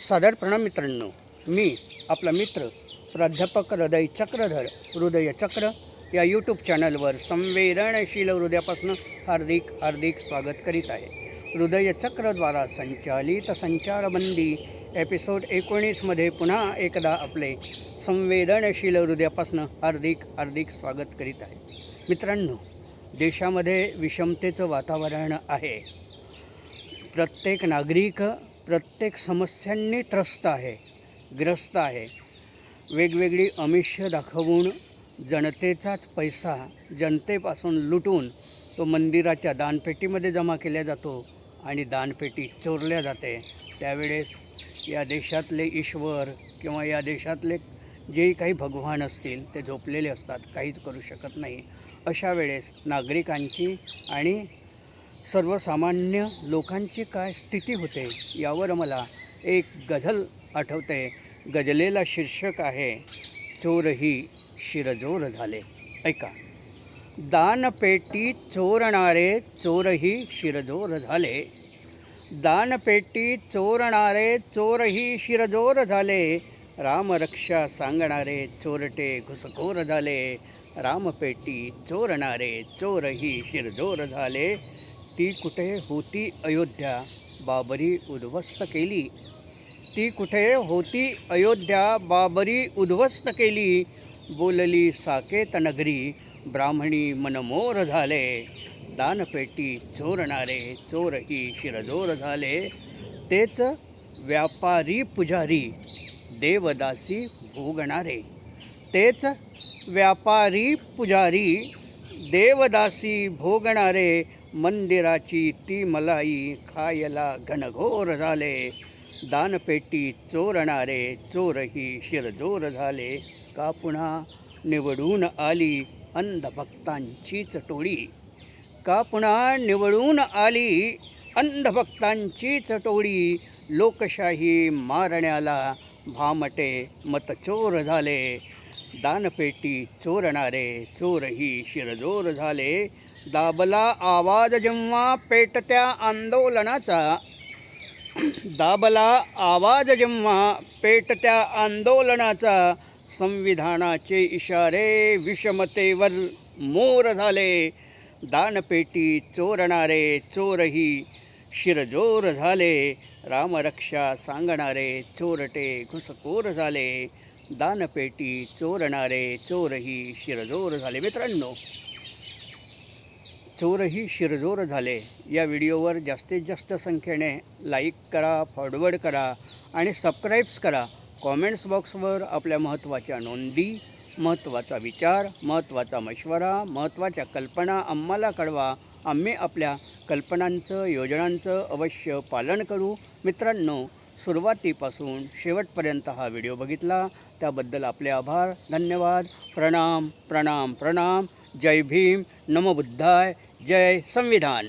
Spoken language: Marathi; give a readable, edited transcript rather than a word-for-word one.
सादर प्रणाम मित्रांनो, मी आपला मित्र प्राध्यापक हृदय चक्रधर हृदय चक्र या यूट्यूब चॅनलवर संवेदनशील हृदयापासून हार्दिक स्वागत करीत आहे. हृदय चक्रद्वारा संचालित संचारबंदी एपिसोड 19मध्ये पुन्हा एकदा आपले संवेदनशील हृदयापासून हार्दिक स्वागत करीत आहे. मित्रांनो, देशामध्ये विषमतेचं वातावरण आहे. प्रत्येक नागरिक प्रत्येक समस्यांनी ग्रस्त आहे. वेगवेगळी आमिष दाखवून जनतेचाच पैसा जनतेपासून लुटून तो मंदिराच्या दानपेटीमध्ये जमा केला जातो आणि दानपेटी चोरल्या जाते. त्यावेळेस या देशातले ईश्वर किंवा या देशातले जे काही भगवान असतील ते झोपलेले असतात, काहीच करू शकत नाही. अशा वेळेस नागरिकांची आणि सर्वसामान्य लोकांची काय स्थिती होते यावर मला एक गझल आठवते. गझलेला शीर्षक आहे, चोरही शिरजोर झाले. ऐका. दानपेटी चोरणारे चोरही शिरजोर झाले. दानपेटी चोरणारे चोरही शिरजोर झाले. रामरक्षा सांगणारे चोरटे घुसखोर झाले. रामपेटी चोरणारे चोरही शिरजोर झाले. ती कुठे होती अयोध्या बाबरी उद्ध्वस्त केली. ती कुठे होती अयोध्या बाबरी उद्ध्वस्त केली. बोलली साकेत नगरी ब्राह्मणी मनमोर झाले. दानपेटी चोरणारे चोरही शिरजोर झाले. तेच व्यापारी पुजारी देवदासी भोगणारे. तेच व्यापारी पुजारी देवदासी भोगणारे. मंदिराची ती मलाई खायला घनघोर झाले. दानपेटी चोरणारे चोरही शिरजोर झाले. का पुन्हा निवडून आली अंधभक्तांचीच टोळी. का पुन्हा निवडून आली अंधभक्तांचीच टोळी. लोकशाही मारण्याला भामटे मतचोर झाले. दानपेटी चोरणारे चोरही शिरजोर झाले. दाबला आवाज जेव्हा पेटत्या आंदोलनाचा. दाबला आवाज जेव्हा पेटत्या आंदोलनाचा. संविधानाचे इशारे विषमतेवर मोर झाले. दानपेटी चोरणारे चोरही शिरजोर झाले. रामरक्षा सांगणारे चोरटे घुसखोर झाले. दानपेटी चोरणारे चोरही शिरजोर झाले. मित्रांनो, चोरही शिरजोर झाले या व्हिडिओवर जास्तीत जास्त संख्येने लाईक करा, फॉरवर्ड करा आणि सबस्क्राईब्स करा. कॉमेंट्स बॉक्सवर आपल्या महत्त्वाच्या नोंदी, महत्त्वाचा विचार, महत्त्वाचा मशवरा, महत्त्वाच्या कल्पना आम्हाला कळवा. आम्ही आपल्या कल्पनांचं, योजनांचं अवश्य पालन करू. मित्रांनो, सुरुवातीपासून शेवटपर्यंत हा व्हिडिओ बघितला त्याबद्दल आपले आभार. धन्यवाद. प्रणाम प्रणाम प्रणाम. जय भीम. नमो बुद्धाय. जय संविधान.